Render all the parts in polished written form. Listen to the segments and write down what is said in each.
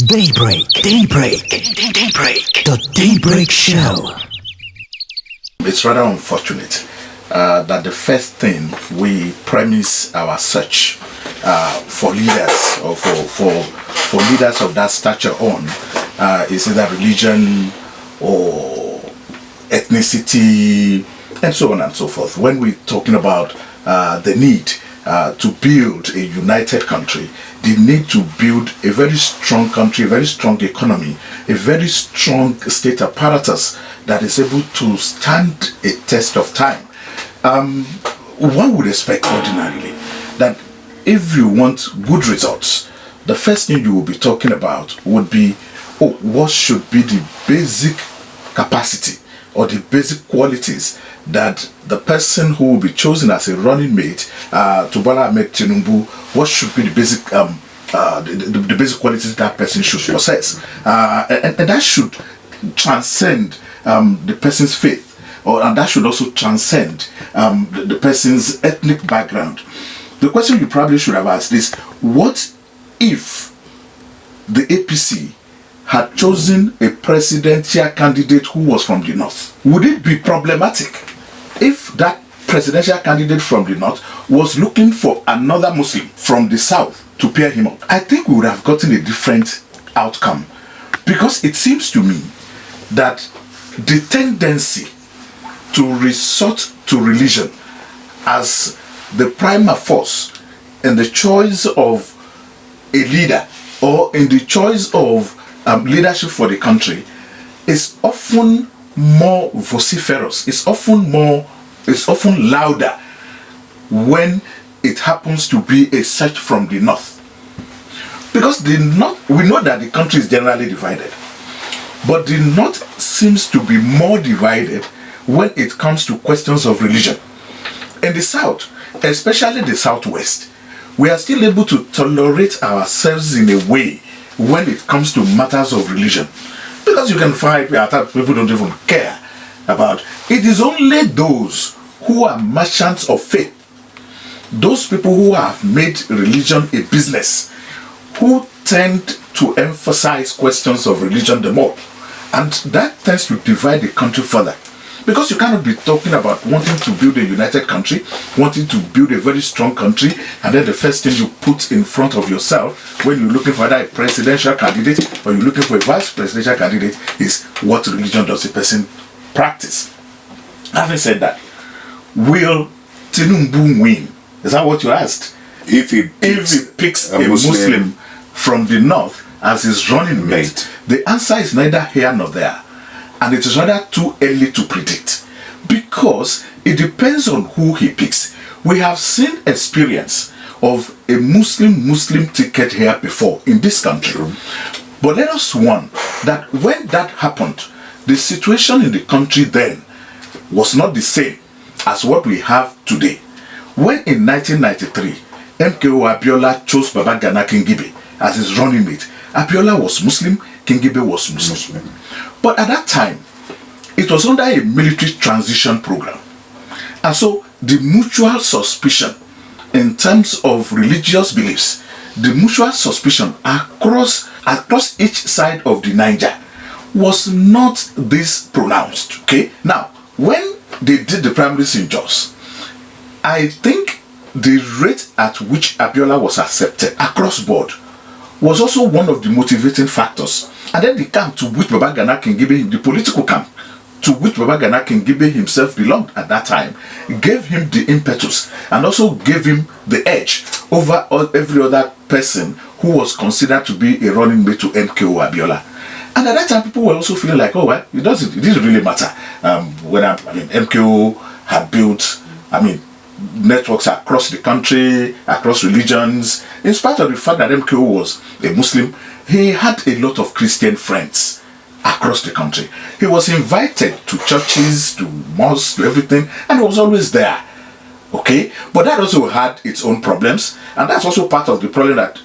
Daybreak. The Daybreak Show. It's rather unfortunate that the first thing we premise our search for leaders or for leaders of that stature on is either religion or ethnicity and so on and so forth. When we're talking about the need to build a united country, the need to build a very strong country, a very strong economy, a very strong state apparatus that is able to stand a test of time. One would expect ordinarily that if you want good results, the first thing you will be talking about would be, what should be the basic capacity or the basic qualities that the person who will be chosen as a running mate to Bola Ahmed Tinubu, what should be the basic the basic qualities that person should possess, and that should transcend the person's faith, and that should also transcend the person's ethnic background. The question you probably should have asked is, what if the APC had chosen a presidential candidate who was from the north? Would it be problematic if that presidential candidate from the north was looking for another Muslim from the south to pair him up? I think we would have gotten a different outcome, because it seems to me that the tendency to resort to religion as the prima force in the choice of a leader or in the choice of leadership for the country is often more vociferous, it's often louder when it happens to be a search from the north. Because the north, we know that the country is generally divided, but the north seems to be more divided when it comes to questions of religion. In the south, especially the southwest, we are still able to tolerate ourselves in a way when it comes to matters of religion, because you can find people don't even care about it. Is only those who are merchants of faith, those people who have made religion a business, who tend to emphasize questions of religion the more, and that tends to divide the country further. Because you cannot be talking about wanting to build a united country, wanting to build a very strong country, and then the first thing you put in front of yourself when you're looking for either a presidential candidate or you're looking for a vice presidential candidate is, what religion does a person practice? Having said that, will Tinubu win? Is that what you asked? If he picks a Muslim from the north as his running mate, the answer is neither here nor there. And it is rather too early to predict, because it depends on who he picks. We have seen experience of a Muslim ticket here before in this country. But let us warn that when that happened, the situation in the country then was not the same as what we have today. When in 1993, MKO Abiola chose Babagana Kingibe as his running mate, Abiola was Muslim, Kingibe was Muslim. But at that time, it was under a military transition program. And so the mutual suspicion in terms of religious beliefs, the mutual suspicion across each side of the Niger was not this pronounced. Okay? Now, when they did the primaries in Jos, I think the rate at which Abiola was accepted across board was also one of the motivating factors. And then the camp to which Babagana Kingibe, the political camp to which Babagana Kingibe himself belonged at that time, gave him the impetus and also gave him the edge over every other person who was considered to be a running mate to MKO Abiola. And at that time, people were also feeling like, it didn't really matter. MKO had built, networks across the country, across religions. In spite of the fact that MKO was a Muslim, he had a lot of Christian friends across the country. He was invited to churches, to mosques, to everything, and he was always there. Okay? But that also had its own problems, and that's also part of the problem that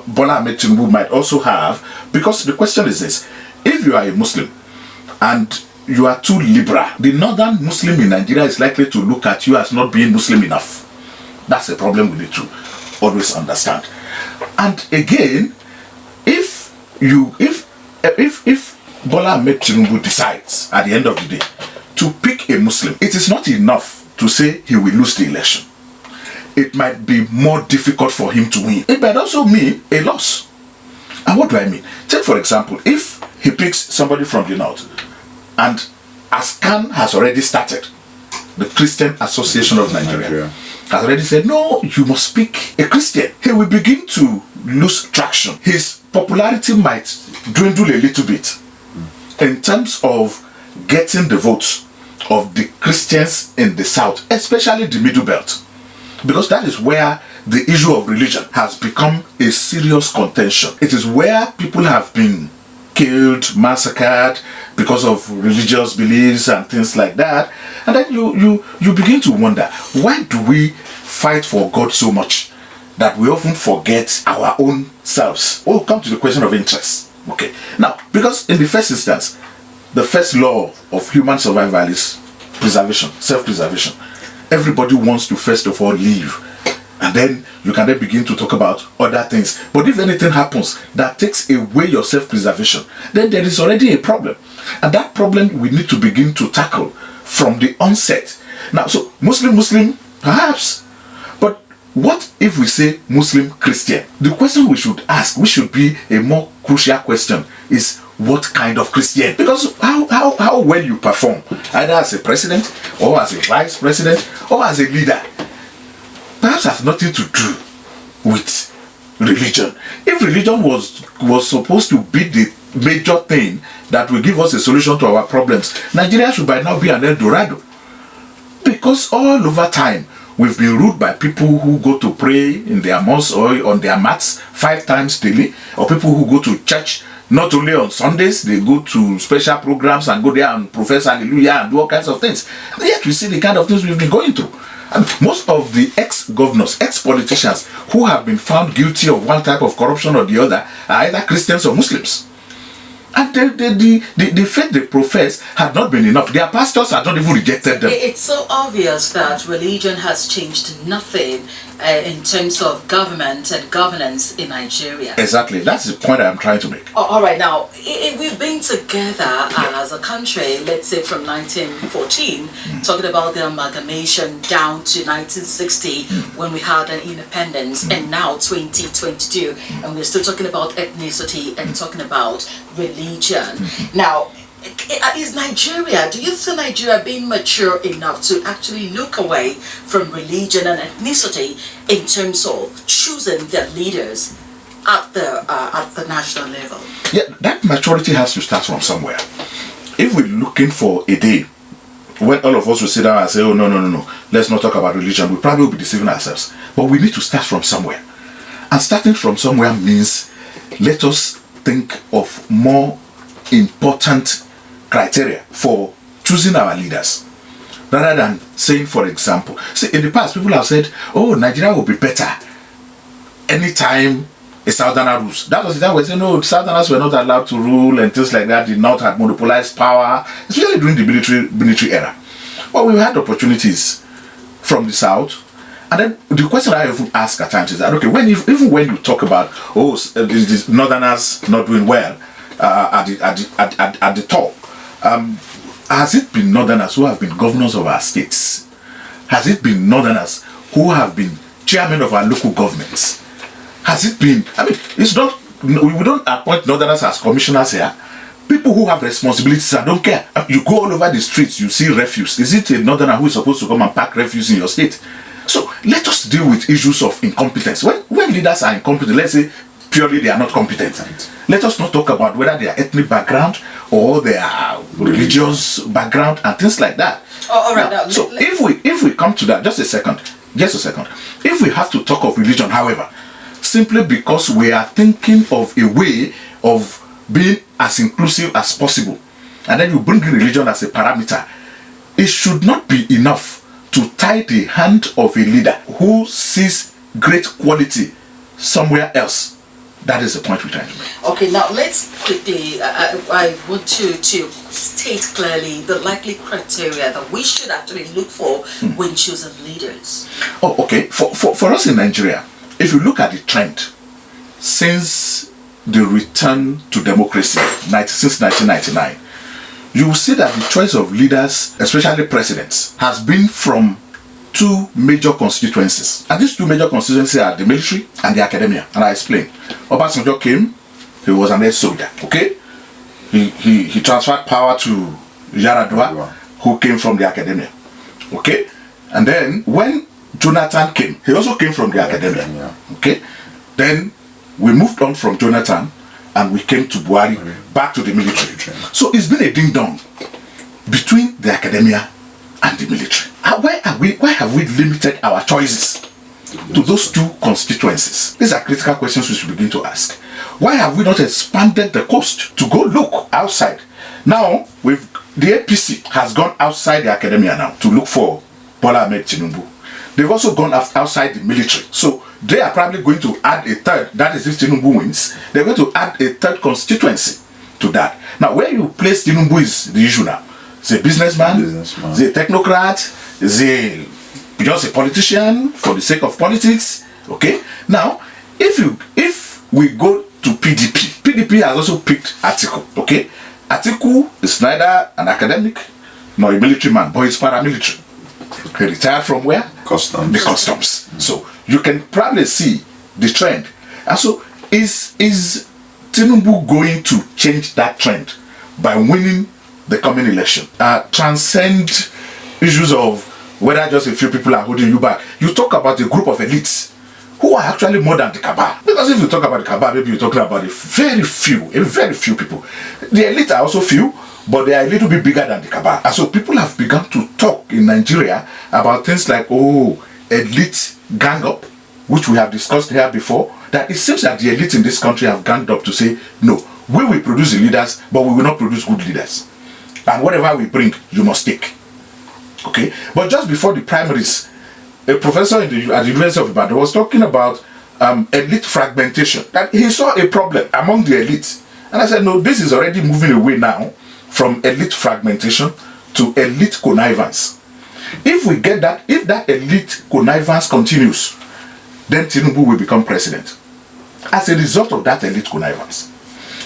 Bola Ahmed Tinubu might also have, because the question is this: if you are a Muslim and you are too liberal, the northern Muslim in Nigeria is likely to look at you as not being Muslim enough. That's a problem we need to always understand. And again, if Bola Ahmed Tinubu decides at the end of the day to pick a Muslim, it is not enough to say he will lose the election. It might be more difficult for him to win. It might also mean a loss. And what do I mean? Take for example, if he picks somebody from the north, and ASCAN has already started, the Christian Association of Nigeria has already said, no, you must pick a Christian. He will begin to lose traction. His popularity might dwindle a little bit in terms of getting the votes of the Christians in the south, especially the Middle Belt. Because that is where the issue of religion has become a serious contention. It is where people have been killed, massacred because of religious beliefs and things like that. And then you begin to wonder, why do we fight for God so much that we often forget our own selves? We'll come to the question of interest. Okay. Now, because in the first instance, the first law of human survival is preservation, self-preservation. Everybody wants to first of all live, and then you can then begin to talk about other things. But if anything happens that takes away your self-preservation, then there is already a problem, and that problem we need to begin to tackle from the onset. Now, so Muslim, perhaps, but what if we say Muslim Christian? The question we should ask, which should be a more crucial question, is what kind of Christian? Because how well you perform, either as a president or as a vice president or as a leader, perhaps has nothing to do with religion. If religion was supposed to be the major thing that will give us a solution to our problems, Nigeria should by now be an El Dorado. Because all over time, we've been ruled by people who go to pray in their mosques or on their mats 5 times daily, or people who go to church not only on Sundays, they go to special programs and go there and profess hallelujah and do all kinds of things. And yet we see the kind of things we've been going through. And most of the ex-governors, ex-politicians who have been found guilty of one type of corruption or the other are either Christians or Muslims. And the faith they profess had not been enough. Their pastors had not even rejected them. It's so obvious that religion has changed nothing in terms of government and governance in Nigeria. Exactly. That's the point I'm trying to make. All right. Now, we've been together as a country, let's say from 1914, talking about the amalgamation down to 1960 when we had an independence, and now 2022, and we're still talking about ethnicity and talking about religion. Now, is Nigeria, do you see Nigeria being mature enough to actually look away from religion and ethnicity in terms of choosing their leaders at the national level? Yeah, that maturity has to start from somewhere. If we're looking for a day when all of us will sit down and say, oh, no, let's not talk about religion, we probably will be deceiving ourselves. But we need to start from somewhere. And starting from somewhere means let us think of more important criteria for choosing our leaders, rather than saying, for example, see, in the past people have said, oh, Nigeria will be better anytime a southerner rules. That was the time we said, no, southerners were not allowed to rule and things like that. The north had monopolized power, especially during the military era. But we've had opportunities from the south. And then the question I often ask at times is that, okay, even when you talk about, these northerners not doing well at the top, has it been northerners who have been governors of our states? Has it been northerners who have been chairmen of our local governments? Has it been, it's not, we don't appoint northerners as commissioners here. People who have responsibilities and don't care. You go all over the streets, you see refuse. Is it a northerner who is supposed to come and pack refuse in your state? So let us deal with issues of incompetence. When leaders are incompetent, let's say purely they are not competent. Let us not talk about whether they are ethnic background or they are religious background and things like that. All right. Now, so if we come to that, just a second. If we have to talk of religion, however, simply because we are thinking of a way of being as inclusive as possible, and then you bring in religion as a parameter, it should not be enough to tie the hand of a leader who sees great quality somewhere else. That is the point we're trying to make. Okay, now let's quickly, I want you to state clearly the likely criteria that we should actually look for when choosing leaders. Oh, okay. For us in Nigeria, if you look at the trend since the return to democracy, since 1999, you will see that the choice of leaders, especially presidents, has been from two major constituencies. And these two major constituencies are the military and the academia. And I explain. Obasanjo came, he was an ex-soldier, okay? He transferred power to Yaradua, who came from the academia, okay? And then when Jonathan came, he also came from the academia, okay? Then we moved on from Jonathan and we came to Buhari, back to the military. So it's been a ding-dong between the academia and the military. Why have we limited our choices to those two constituencies? These are critical questions we should begin to ask. Why have we not expanded the coast to go look outside? Now, the APC has gone outside the academia now to look for Bola Ahmed Tinubu. They've also gone outside the military. So they are probably going to add a third, that is if Tinubu wins, they're going to add a third constituency to that. Now, where you place Tinubu is the issue now. Is he a businessman? Is he a technocrat? Is he just a politician for the sake of politics? Okay. Now, if we go to PDP has also picked Atiku. Okay. Atiku is neither an academic nor a military man, but he's paramilitary. He retired from where? Customs. The customs. So you can probably see the trend. And so is Tinubu going to change that trend by winning the coming election? Transcend issues of whether just a few people are holding you back. You talk about a group of elites who are actually more than the cabal. Because if you talk about the cabal, maybe you're talking about a very few people. The elite are also few, but they are a little bit bigger than the cabal. And so people have begun to talk in Nigeria about things like, elite gang up, which we have discussed here before, that it seems that the elite in this country have ganged up to say, no, we will produce the leaders, but we will not produce good leaders. And whatever we bring, you must take. Okay? But just before the primaries, a professor at the University of Ibadan was talking about elite fragmentation. That he saw a problem among the elite. And I said, no, this is already moving away now from elite fragmentation to elite connivance. If we get that, if that elite connivance continues, then Tinubu will become president as a result of that elite connivance.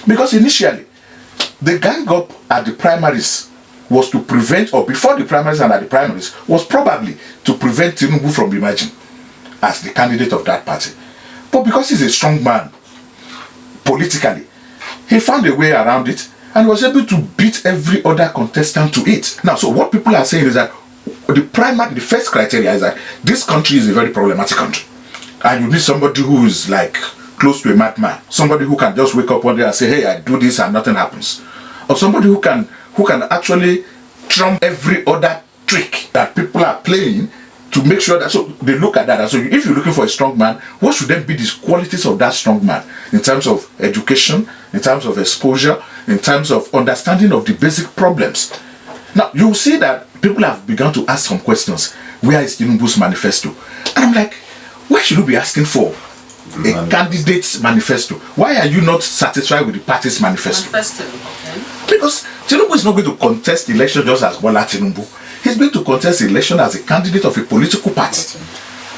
Because initially, the gang up at the primaries was to prevent, or before the primaries and at the primaries, was probably to prevent Tinubu from emerging as the candidate of that party. But because he's a strong man, politically, he found a way around it and was able to beat every other contestant to it. Now, so what people are saying is that the first criteria is that this country is a very problematic country. And you need somebody who is like close to a madman. Somebody who can just wake up one day and say, hey, I do this and nothing happens. Or somebody who can actually trump every other trick that people are playing to make sure that, so they look at that. And so if you're looking for a strong man, what should then be the qualities of that strong man in terms of education, in terms of exposure, in terms of understanding of the basic problems? Now, you will see that people have begun to ask some questions. Where is Tinubu's manifesto? And I'm like, why should you be asking for a candidate's manifesto? Why are you not satisfied with the party's manifesto? Okay. Because Tinubu is not going to contest the election just as Bola Tinubu. He's going to contest the election as a candidate of a political party.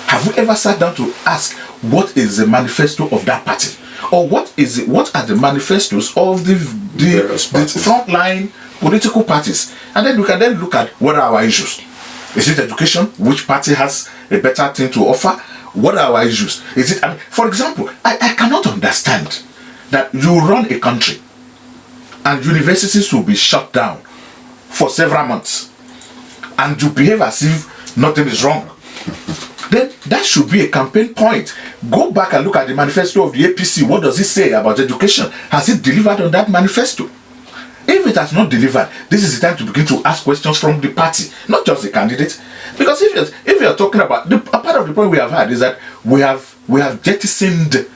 Have we ever sat down to ask what is the manifesto of that party? Or what are the manifestos of the frontline political parties? And then we can then look at what are our issues. Is it education? Which party has a better thing to offer? What are our issues? Is it, for example, I cannot understand that you run a country and universities will be shut down for several months and you behave as if nothing is wrong. Then that should be a campaign point. Go back and look at the manifesto of the APC. What does it say about education? Has it delivered on that manifesto? If it has not delivered, this is the time to begin to ask questions from the party, not just the candidate. Because if you're talking about, a part of the point we have had is that we have jettisoned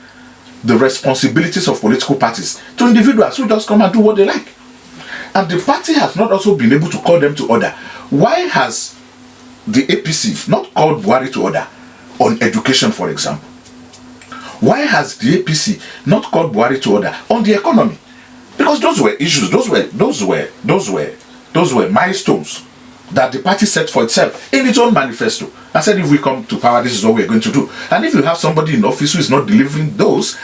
the responsibilities of political parties to individuals who just come and do what they like. And the party has not also been able to call them to order. Why has the APC not called Buhari to order on education, for example? Why has the APC not called Buhari to order on the economy? Because those were issues, those were milestones that the party set for itself in its own manifesto. I said, if we come to power, this is what we're going to do. And if you have somebody in office who is not delivering those,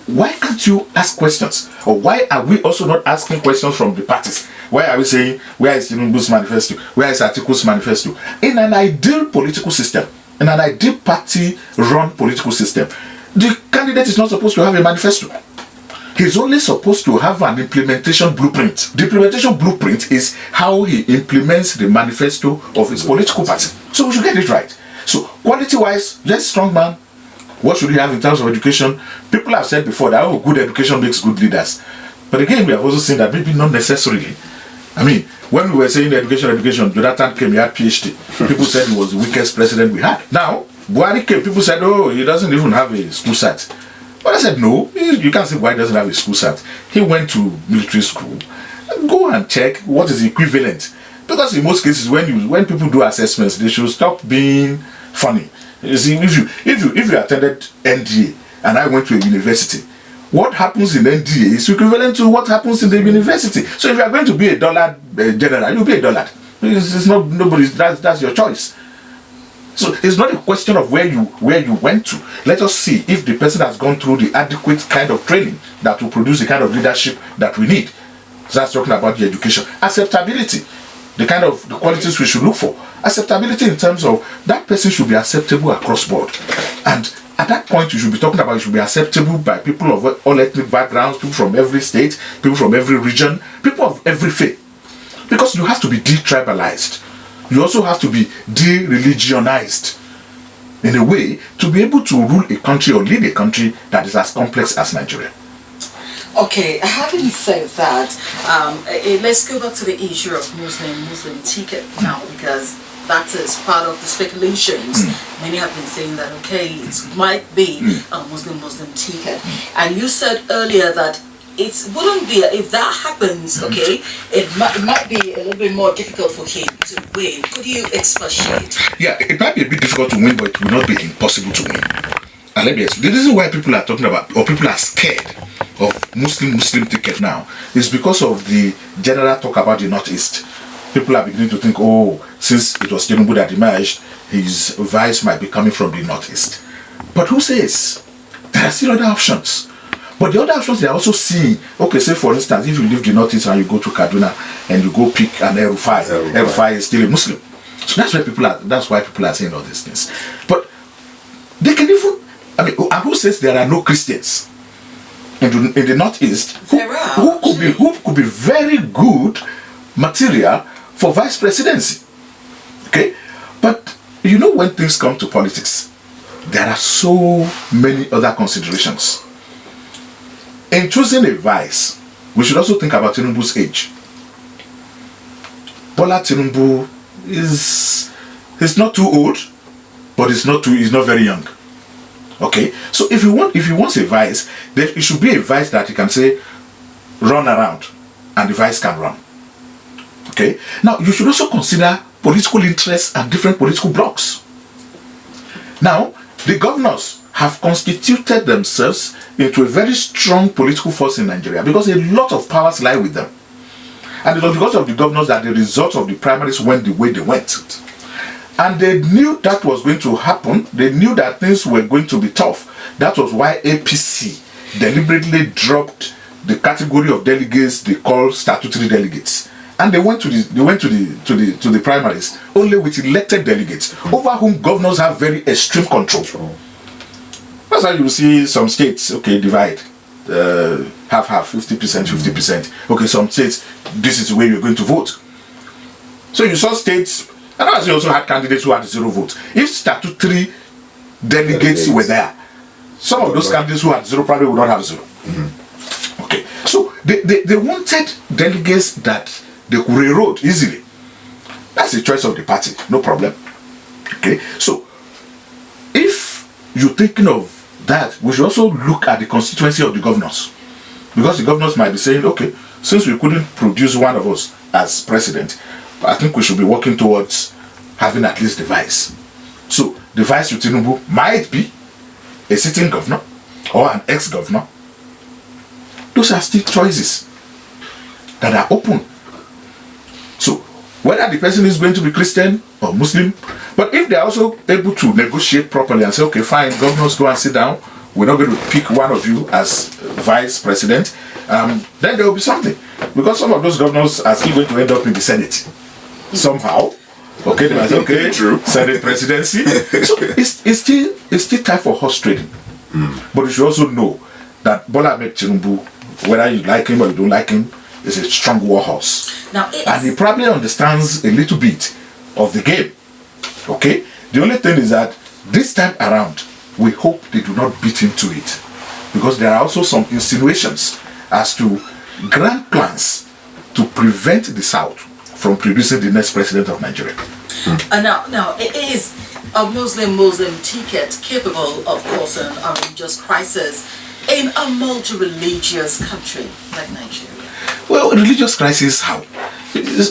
why can't you ask questions? Or why are we also not asking questions from the parties? Why are we saying, where is Tinubu's manifesto? Where is Atiku's manifesto? In an ideal political system, in an ideal party-run political system, the candidate is not supposed to have a manifesto. He's only supposed to have an implementation blueprint. The implementation blueprint is how he implements the manifesto of his political party. So we should get it right. So quality-wise, yes, strong man. What should he have in terms of education? People have said before that, oh, good education makes good leaders. But again, we have also seen that maybe not necessarily. I mean, when we were saying education, Jonathan came, he had PhD. People said he was the weakest president we had. Now, Buhari came, people said, oh, he doesn't even have a school cert. But I said, no, you can't say why he doesn't have a school cert. He went to military school. Go and check what is the equivalent. Because in most cases, when people do assessments, they should stop being funny. You see, if you attended NDA and I went to a university, what happens in NDA is equivalent to what happens in the university. So if you are going to be a dollar general, you'll be a dollar. It's not nobody's. That's your choice. So it's not a question of where you went to. Let us see if the person has gone through the adequate kind of training that will produce the kind of leadership that we need. So that's talking about the education. Acceptability, the qualities we should look for. Acceptability in terms of that person should be acceptable across board. And at that point, you should be talking about it should be acceptable by people of all ethnic backgrounds, people from every state, people from every region, people of every faith. Because you have to be detribalized. You also have to be de-religionized in a way to be able to rule a country or lead a country that is as complex as Nigeria. Okay, having said that, let's go back to the issue of Muslim ticket now, because that is part of the speculations. Many have been saying that, okay, it might be a Muslim ticket. And you said earlier that it wouldn't be, if that happens, okay, it might be a little bit more difficult for him to win. Could you expatiate? Yeah, it might be a bit difficult to win, but it will not be impossible to win. And let me explain. The reason why people are talking about, or people are scared of Muslim ticket now, is because of the general talk about the Northeast. People are beginning to think, oh, since it was Tinubu that emerged, his vice might be coming from the Northeast. But who says? There are still other options. But the other options they are also seeing, okay, say for instance, if you leave the Northeast and you go to Kaduna and you go pick an El-Rufai is still a Muslim. So that's why people are saying all these things. But they can even, I mean, and who says there are no Christians in the Northeast who could be very good material for vice presidency? Okay? But you know, when things come to politics, there are so many other considerations. In choosing a vice, we should also think about Tinubu's age. Bola Tinubu he's not too old, but he's not very young. Okay, so if you want a vice, then it should be a vice that you can say run around, and the vice can run. Okay, now you should also consider political interests and different political blocs. Now, the governors have constituted themselves into a very strong political force in Nigeria because a lot of powers lie with them. And it was because of the governors that the results of the primaries went the way they went. And they knew that was going to happen. They knew that things were going to be tough. That was why APC deliberately dropped the category of delegates they call statutory delegates. And they went to the primaries only with elected delegates over whom governors have very extreme control. That's why you see some states, okay, divide, half, 50%, 50%. Okay, some states, this is the way you're going to vote. So you saw states, and as you also had candidates who had 0 votes. If statutory delegates were there, some of those candidates who had 0 probably would not have 0. Okay, so they wanted delegates that they could railroad easily. That's the choice of the party, no problem. Okay, so if you're thinking of that, we should also look at the constituency of the governors, because the governors might be saying, okay, since we couldn't produce one of us as president, I think we should be working towards having at least the vice. So the vice to Tinubu might be a sitting governor or an ex-governor. Those are still choices that are open. So whether the person is going to be Christian or Muslim. But if they are also able to negotiate properly and say, okay, fine, governors, go and sit down, we're not going to pick one of you as vice president, then there will be something. Because some of those governors are still going to end up in the Senate somehow. Okay, they might say, okay, True. Senate presidency. So it's still time for horse trading. But you should also know that Bola Ahmed Tinubu, whether you like him or you don't like him, is a strong war horse. Now, And he probably understands a little bit of the game. Okay? The only thing is that this time around, we hope they do not beat him to it. Because there are also some insinuations as to grand plans to prevent the South from producing the next president of Nigeria. Now, it is a Muslim ticket capable of causing a religious crisis in a multi-religious country like Nigeria. Well, religious crisis, how?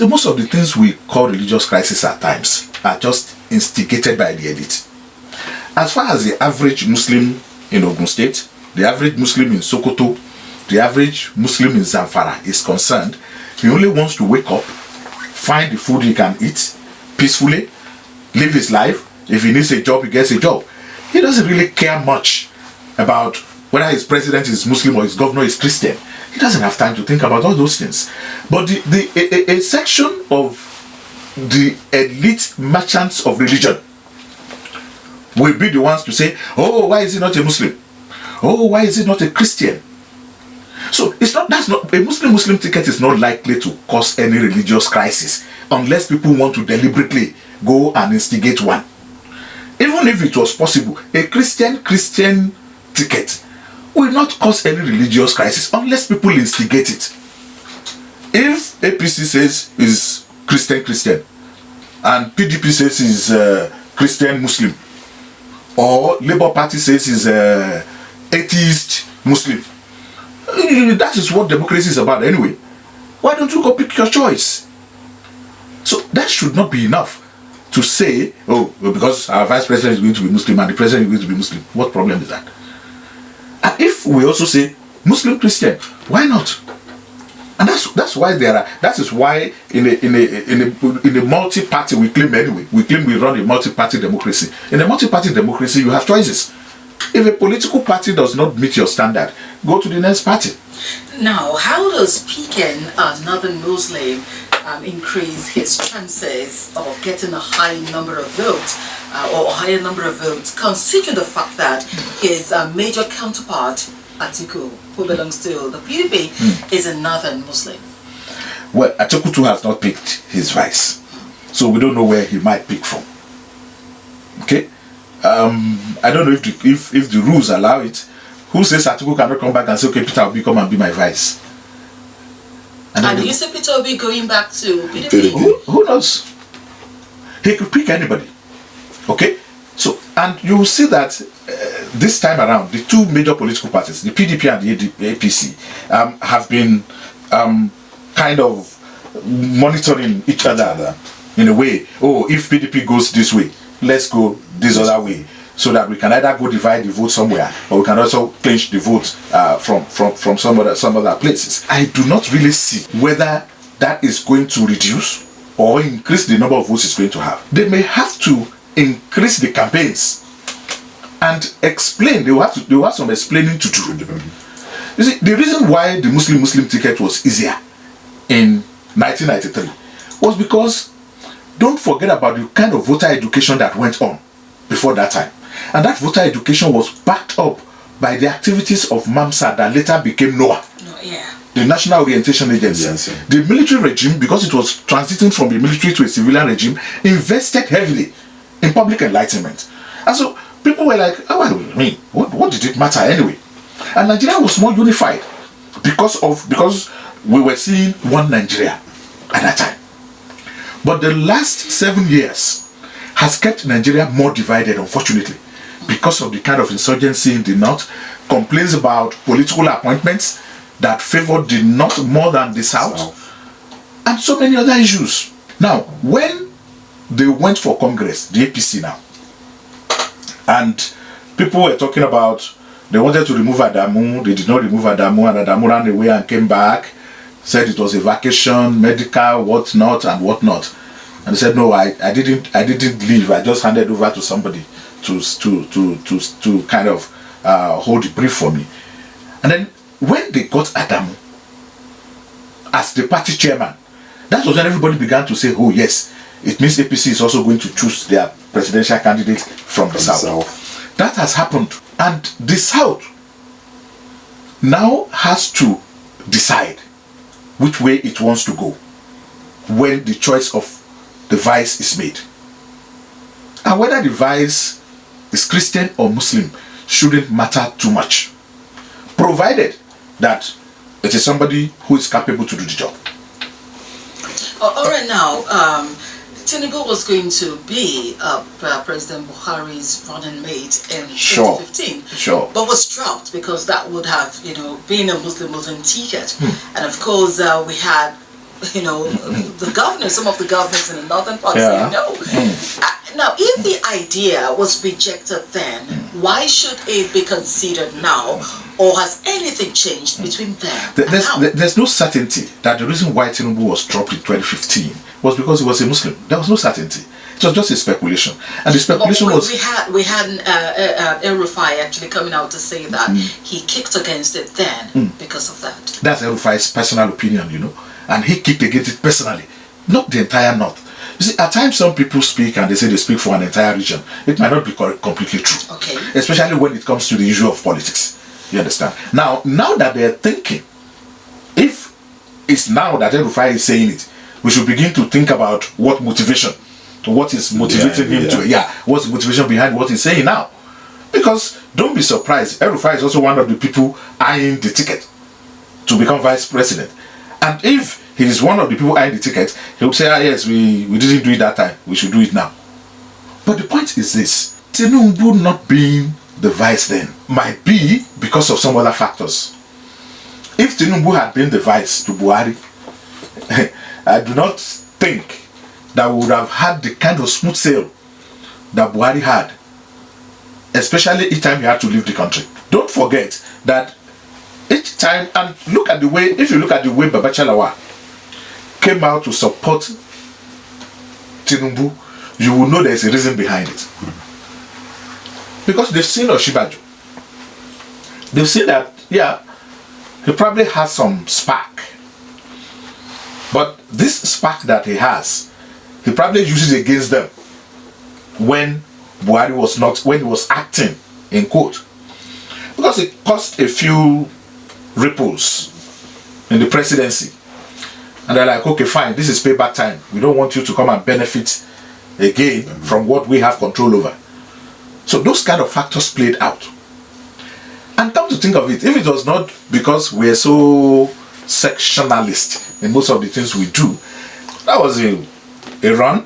Most of the things we call religious crisis at times are just instigated by the elite. As far as the average Muslim in Ogun State, the average Muslim in Sokoto, the average Muslim in Zamfara is concerned, he only wants to wake up, find the food he can eat peacefully, live his life. If he needs a job, he gets a job. He doesn't really care much about whether his president is Muslim or his governor is Christian. He doesn't have time to think about all those things. But a section of the elite merchants of religion will be the ones to say, oh, why is he not a Muslim? Oh, why is he not a Christian? So a Muslim ticket is not likely to cause any religious crisis unless people want to deliberately go and instigate one. Even if it was possible, a Christian ticket will not cause any religious crisis unless people instigate it. If APC says is Christian and PDP says is Christian Muslim, or Labour Party says is atheist Muslim, that is what democracy is about anyway. Why don't you go pick your choice? So that should not be enough to say, oh, because our vice president is going to be Muslim and the president is going to be Muslim. What problem is that? And if we also say Muslim Christian, why not? And that's why that is why in a multi-party we claim anyway. We claim we run a multi-party democracy. In a multi-party democracy, you have choices. If a political party does not meet your standard, go to the next party. Now, how does picking another Muslim increase his chances of getting a high number of votes or a higher number of votes, considering the fact that his major counterpart, Atiku, who belongs to the PDP, is a northern Muslim? Well, Atiku too has not picked his vice, so we don't know where he might pick from. Okay, I don't know if the rules allow it. Who says Atiku cannot come back and say, okay, Peter Obi, come and be my vice? And you say Peter Obi going back to PDP? Who knows? He could pick anybody. Okay? So, and you will see that this time around, the two major political parties, the PDP and the APC, have been kind of monitoring each other in a way. Oh, if PDP goes this way, let's go this other way, so that we can either go divide the vote somewhere, or we can also clinch the vote from some other places. I do not really see whether that is going to reduce or increase the number of votes it's going to have. They may have to increase the campaigns and explain. They will have some explaining to do. You see, the reason why the Muslim ticket was easier in 1993 was because, don't forget about the kind of voter education that went on before that time. And that voter education was backed up by the activities of MAMSA that later became NOAA, the National Orientation Agency. Yes, the military regime, because it was transiting from a military to a civilian regime, invested heavily in public enlightenment. And so people were like, oh, I mean, what did it matter anyway? And Nigeria was more unified because we were seeing one Nigeria at that time. But the last 7 years has kept Nigeria more divided, unfortunately, because of the kind of insurgency in the north, complaints about political appointments that favored the north more than the south, and so many other issues. Now, when they went for Congress, the APC now, and people were talking about they wanted to remove Adamu, they did not remove Adamu, and Adamu ran away and came back, said it was a vacation, medical, whatnot and whatnot. And he said, no, I didn't leave. I just handed over to somebody to kind of hold the brief for me. And then when they got Adamu as the party chairman, that was when everybody began to say, oh yes, it means APC is also going to choose their presidential candidate from the South. That has happened. And the South now has to decide which way it wants to go when the choice of the vice is made. And whether the vice is Christian or Muslim shouldn't matter too much, provided that it is somebody who is capable to do the job. All right, now, Tinubu was going to be President Buhari's running mate in 2015, but was dropped because that would have, been a Muslim ticket. And of course, we had, the governors, some of the governors in the northern part saying no. Now, if the idea was rejected then, why should it be considered now? Or has anything changed between then and now? There's no certainty that the reason why Tinubu was dropped in 2015 was because he was a Muslim. There was no certainty. It was just a speculation. And the speculation was... We had El-Rufai actually coming out to say that he kicked against it then because of that. That's El-Rufai's personal opinion, and he kicked against it personally, not the entire North. You see, at times some people speak and they say they speak for an entire region. It might not be completely true. Okay. Especially when it comes to the issue of politics. You understand? Now that they're thinking, if it's now that El-Rufai is saying it, we should begin to think about what motivation, what is motivating him to, what's the motivation behind what he's saying now. Because don't be surprised, El-Rufai is also one of the people eyeing the ticket to become vice president. And if he is one of the people eyeing the ticket, he will say, yes, we didn't do it that time, we should do it now. But the point is this: Tinubu not being the vice then might be because of some other factors. If Tinubu had been the vice to Buhari, I do not think that we would have had the kind of smooth sail that Buhari had, especially each time he had to leave the country. Don't forget that each time, and if you look at the way Babachir Lawal came out to support Tinubu, you will know there's a reason behind it. Because they've seen Osinbajo. They've seen that, he probably has some spark. But this spark that he has, he probably uses against them when Buhari when he was acting, in quote. Because it caused a few ripples in the presidency. And they're like, okay, fine, this is payback time. We don't want you to come and benefit again from what we have control over. So those kind of factors played out. And come to think of it, if it was not because we're so sectionalist in most of the things we do, that was a run.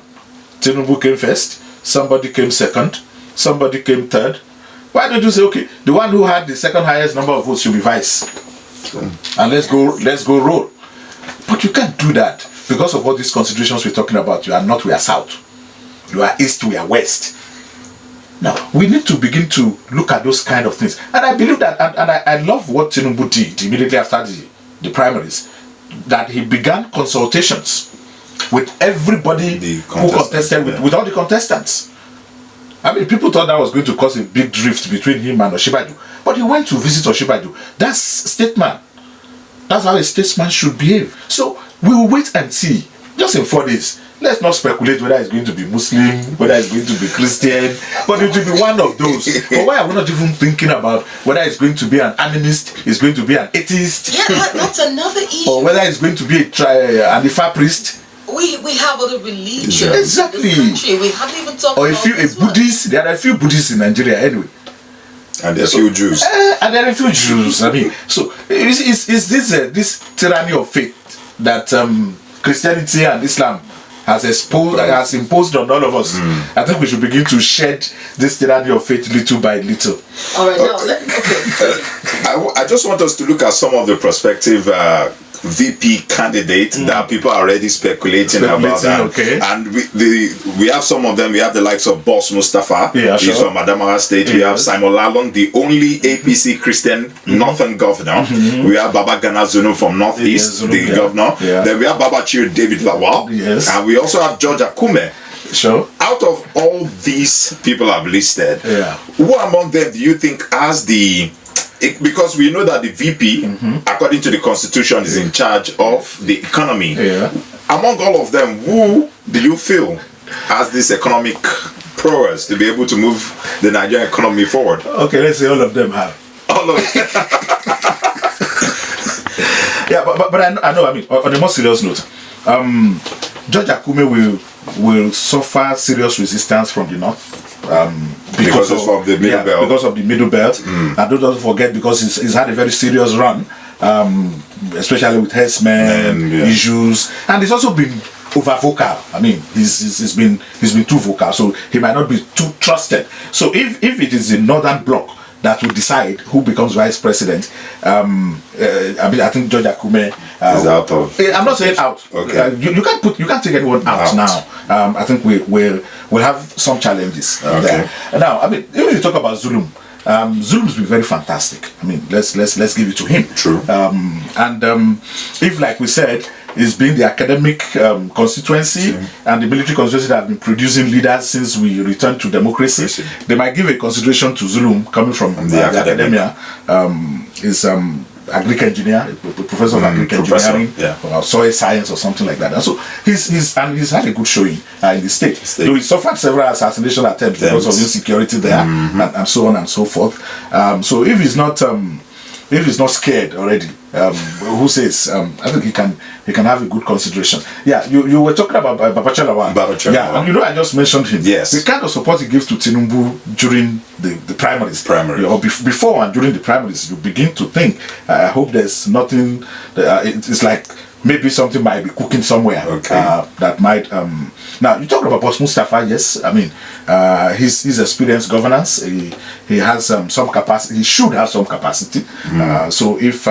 Tinubu came first, somebody came second, somebody came third. Why don't you say, okay, the one who had the second highest number of votes should be vice, and let's go roll. But you can't do that because of all these considerations we're talking about. You are north, we are south. You are east, we are west. Now, we need to begin to look at those kind of things. And I believe that, and I love what Tinubu did immediately after the primaries, that he began consultations with everybody who contested, with all the contestants. I mean, people thought that was going to cause a big drift between him and Osinbajo. But he went to visit Osinbajo. That's statesman. That's how a statesman should behave. So, we will wait and see. Just in 4 days. Let's not speculate whether it's going to be Muslim, whether it's going to be Christian, but it will be one of those. But why are we not even thinking about whether it's going to be an animist, it's going to be an atheist? Yeah, that's another issue. Or whether it's going to be an Ifa priest. We have other religions. Exactly. In this country. We haven't even talked or about a Buddhist. There are a few Buddhists in Nigeria anyway. And there are a few Jews. And there are a few Jews. I mean, so is this tyranny of faith that Christianity and Islam has imposed on all of us? I think we should begin to shed this tyranny of faith little by little. All right, now, okay. I just want us to look at some of the prospective VP candidate that people are already speculating about that. Okay. And we have some of them. We have the likes of Boss Mustafa. Yeah, He's sure. from Adamawa State. We have Simon Lalong, the only APC Christian Northern governor. We have Baba Gana Zunu from Northeast, Zulu, the governor. Yeah. Then we have Baba Chir David Lawal. Yes. And we also have George Akume. Sure. Out of all these people I've listed, Yeah. who among them do you think has because we know that the VP, according to the constitution, is in charge of the economy. Yeah. Among all of them, who do you feel has this economic prowess to be able to move the Nigerian economy forward? Okay, let's say all of them have. All of them. Yeah, but I know. I mean, on a more serious note, George Akume will suffer serious resistance from the north. Because of the middle belt. Because of the middle belt. And don't forget, because he's had a very serious run, especially with herdsmen issues, and he's also been over vocal. I mean, he's been too vocal, so he might not be too trusted. So if it is the northern bloc that will decide who becomes vice president, I think George Akume is out of. I'm not saying out. Okay. You can't take anyone out now. I think we'll have some challenges there. Now, I mean, if you talk about Zulum, Zulum's been very fantastic. I mean, let's give it to him. True. If, like we said, it's been the academic constituency and the military constituency that have been producing leaders since we returned to democracy, they might give a consideration to Zulum coming from the academia. Is agric engineer, a professor of agric engineering, or soil science or something like that. And so he's had a good showing in the state. Though he suffered several assassination attempts because of insecurity there, and so on and so forth. So if he's not scared already, who says? I think he can have a good consideration. Yeah, you were talking about Babacha Lawal. Yeah, and I just mentioned him. Yes. The kind of support he gives to Tinubu during the primaries. Or before and during the primaries, you begin to think, I hope there's nothing. It's like maybe something might be cooking somewhere. That might. Now you talk about Boss Mustafa. Yes, I mean, his experienced governance. He has some capacity. He should have some capacity. So if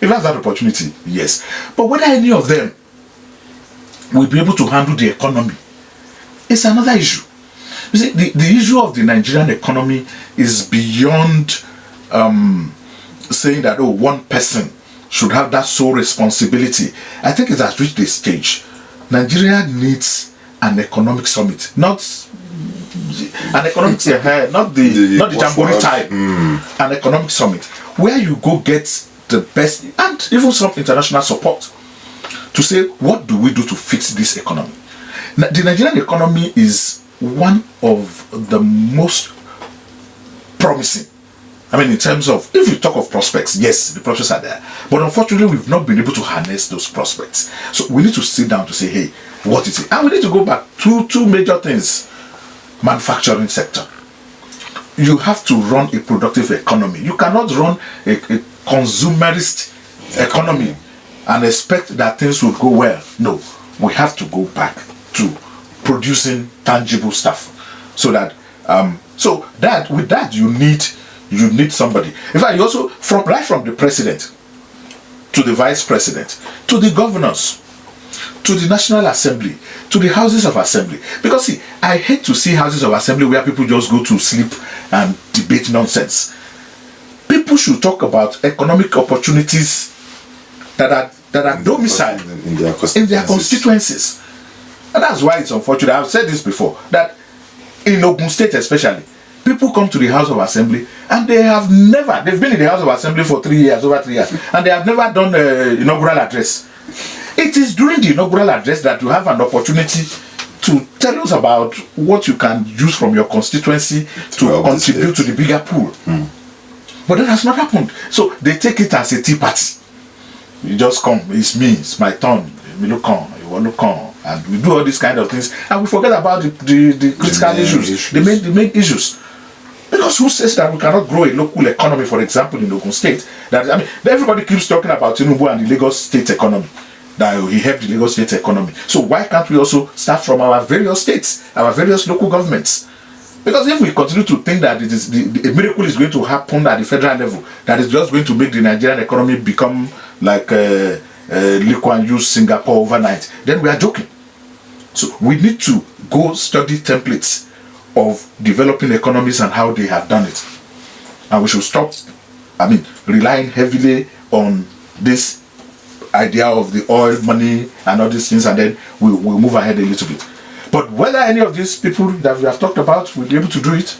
has that opportunity, yes. But whether any of them will be able to handle the economy, it's another issue. You see, the issue of the Nigerian economy is beyond saying that one person should have that sole responsibility. I think it has reached a stage. Nigeria needs an economic summit, not an economic not the Jamboree type, an economic summit where you go get the best and even some international support to say, what do we do to fix this economy? The Nigerian economy is one of the most promising. I mean, in terms of, if you talk of prospects, yes, the prospects are there. But unfortunately, we've not been able to harness those prospects. So we need to sit down to say, hey, what is it? And we need to go back to two major things. Manufacturing sector. You have to run a productive economy. You cannot run a consumerist economy and expect that things will go well. No, we have to go back to producing tangible stuff. So that with that you need somebody. In fact, you also from the president to the vice president to the governors to the National Assembly to the houses of assembly. Because see, I hate to see houses of assembly where people just go to sleep and debate nonsense. People should talk about economic opportunities that are domiciled in their constituencies. And that's why it's unfortunate. I've said this before, that in Ogun State especially, people come to the House of Assembly and they've been in the House of Assembly for over 3 years, and they have never done an inaugural address. It is during the inaugural address that you have an opportunity to tell us about what you can use from your constituency to contribute to the bigger pool. But that has not happened. So they take it as a tea party. You just come, it's me, it's my turn, you look on, and we do all these kind of things, and we forget about the critical issues, the main issues. Because who says that we cannot grow a local economy, for example, in Ogun State? Everybody keeps talking about Tinubu and the Lagos State economy, that he helped the Lagos State economy. So why can't we also start from our various states, our various local governments? Because if we continue to think that it is a miracle is going to happen at the federal level, that is just going to make the Nigerian economy become like Lee Kuan Yew Singapore overnight, then we are joking. So we need to go study templates of developing economies and how they have done it. And we should stop, relying heavily on this idea of the oil, money, and all these things, and then we'll move ahead a little bit. But whether any of these people that we have talked about will be able to do it,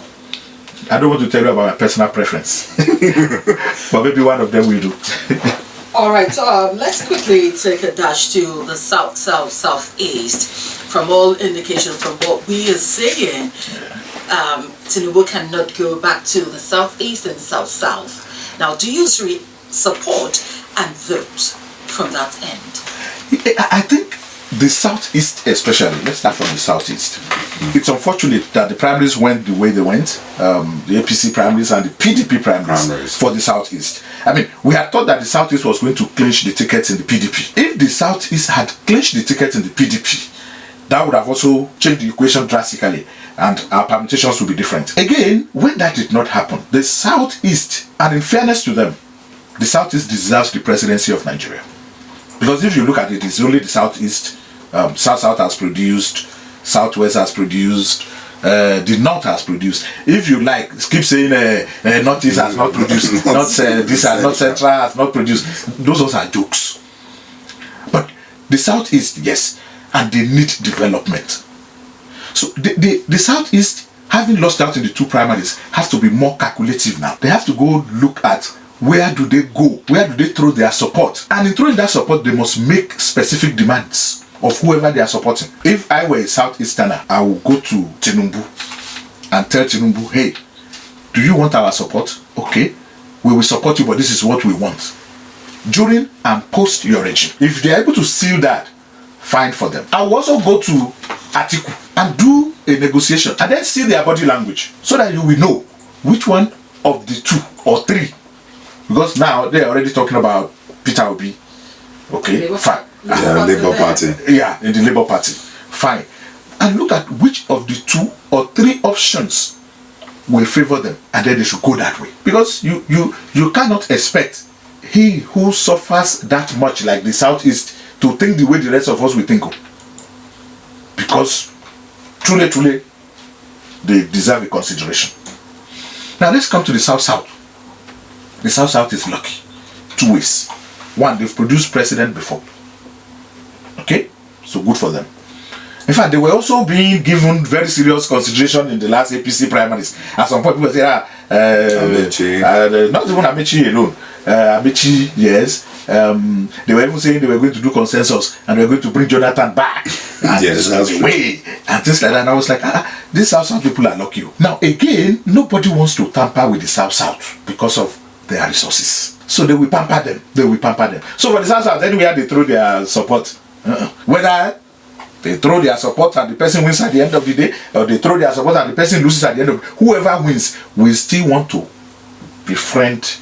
I don't want to tell you about my personal preference. But maybe one of them will do. All right, so let's quickly take a dash to the southeast. From all indications, from what we are saying, Tinubu cannot go back to the southeast and south. Now, do you support and vote from that end? I think the southeast especially, let's start from the southeast. It's unfortunate that the primaries went the way they went, the APC primaries and the PDP primaries for the southeast. We had thought that the southeast was going to clinch the tickets in the PDP. If the southeast had clinched the tickets in the PDP, that would have also changed the equation drastically, and our permutations would be different. Again, when that did not happen, the southeast, and in fairness to them, the southeast deserves the presidency of Nigeria. Because if you look at it, it's only the southeast. South has produced, southwest has produced, the north has produced. If you like, keep saying northeast has not produced, this has not, central has not produced. Those are jokes. But the southeast, yes, and they need development. So the southeast, having lost out in the two primaries, has to be more calculative now. They have to go look at where do they go, where do they throw their support, and in throwing that support, they must make specific demands of whoever they are supporting. If I were a southeasterner, I will go to Tinubu and tell Tinubu, hey, do you want our support? Okay, we will support you, but this is what we want. During and post your regime, if they are able to seal that, fine for them. I will also go to Atiku and do a negotiation and then see their body language so that you will know which one of the two or three, because now they are already talking about Peter Obi. Okay, fine. Labour Party. Yeah, in the Labour Party. Fine. And look at which of the two or three options will favor them, and then they should go that way. Because you cannot expect he who suffers that much like the southeast to think the way the rest of us will think. Because truly they deserve a consideration. Now let's come to the south. The south is lucky. Two ways. One, they've produced president before. Okay, so good for them. In fact, they were also being given very serious consideration in the last APC primaries. At some point, people say, not even Amechi alone. Amechi, yes. They were even saying they were going to do consensus and they were going to bring Jonathan back. And yes, that's way and things like that. And I was like, these South people are lucky. Now, again, nobody wants to tamper with the South because of their resources. So they will pamper them. So for the South, anywhere they throw their support, whether they throw their support and the person wins at the end of the day, or they throw their support and the person loses at the end of whoever wins will still want to befriend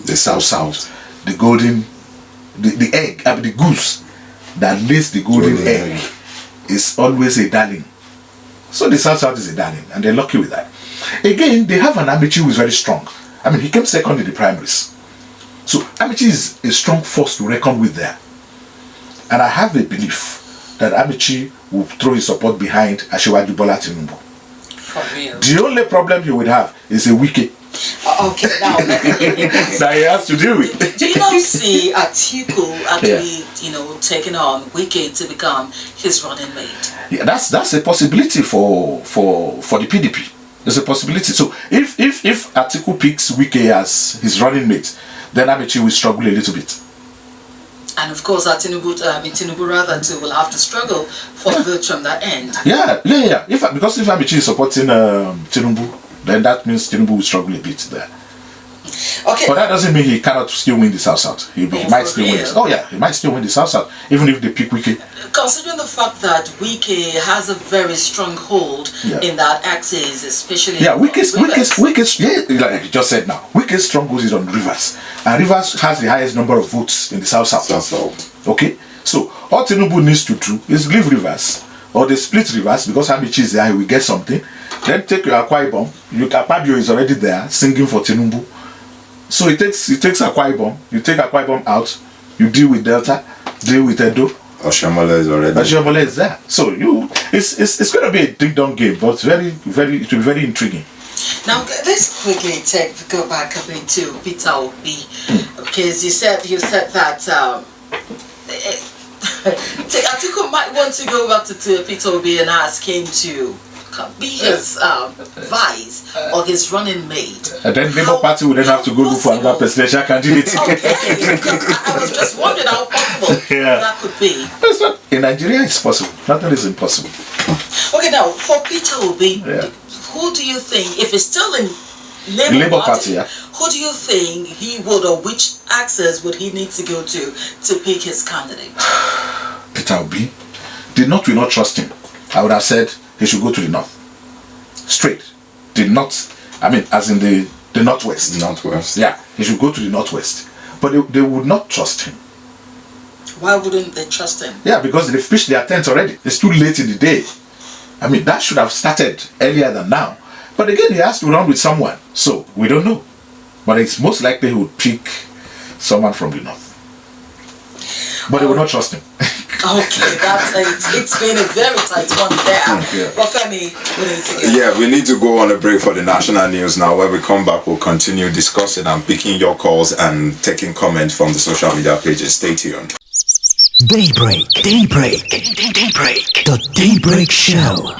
the South. The golden, the egg, the goose that lays the golden egg is always a darling. So the South is a darling, and they're lucky with that. Again, they have an Amici who is very strong. He came second in the primaries. So Amici is a strong force to reckon with there. And I have a belief that Amici will throw his support behind Asiwaju Bola Tinubu. For real. The only problem he would have is a wiki. Okay, now that he has to deal with. Do you not see Atiku actually, taking on Wike to become his running mate? Yeah, that's a possibility for the PDP. There's a possibility. So if Atiku picks Wike as his running mate, then Amici will struggle a little bit. And of course, Tinubu rather too will have to struggle for votes from that end. Yeah. Because if Amici is supporting Tinubu, then that means Tinubu will struggle a bit there. Okay. But that doesn't mean he cannot still win the South. He might still win. Oh yeah, he might still win the South, even if they pick Wike. Considering the fact that Wike has a very strong hold in that axis, especially Wike's like you just said now, Wike's strong hold is on Rivers, and Rivers has the highest number of votes in the South. Okay, so all Tinubu needs to do is leave Rivers, or they split Rivers because Amici is there, he will get something. Then take your Akwa Ibom. Akpabio is already there singing for Tinubu. So he takes Akwa Ibom. You take Akwa Ibom out. You deal with Delta. deal with Edo. Oshiomhole is already. Oshiomhole is there. So it's going to be a ding-dong game, but it will be very intriguing. Now let's quickly go back a bit to Peter Obi, because you said that Atiku might want to go back to Peter Obi and ask him to be his vice or his running mate. And then Labour Party would then have to go look for another presidential candidate. Okay, I was just wondering how possible that could be. It's not, in Nigeria, it's possible. Nothing is impossible. Okay, now for Peter Obi, who do you think, if he's still in Labour Party, who do you think he would, or which axis would he need to go to pick his candidate? Peter Obi, the North will not trust him. I would have said he should go to the North. Straight. The North, I mean, as in the Northwest. Northwest. Yeah, he should go to the Northwest. But they would not trust him. Why wouldn't they trust him? Yeah, because they've pitched their tent already. It's too late in the day. I mean, that should have started earlier than now. But again, he has to run with someone. So, we don't know. But it's most likely he would pick someone from the North. But they will not trust him. Okay, that's it's been a very tight one there. But Femi, we need to go. Yeah, we need to go on a break for the national news now. When we come back, we'll continue discussing and picking your calls and taking comments from the social media pages. Stay tuned. Daybreak. The Daybreak Show.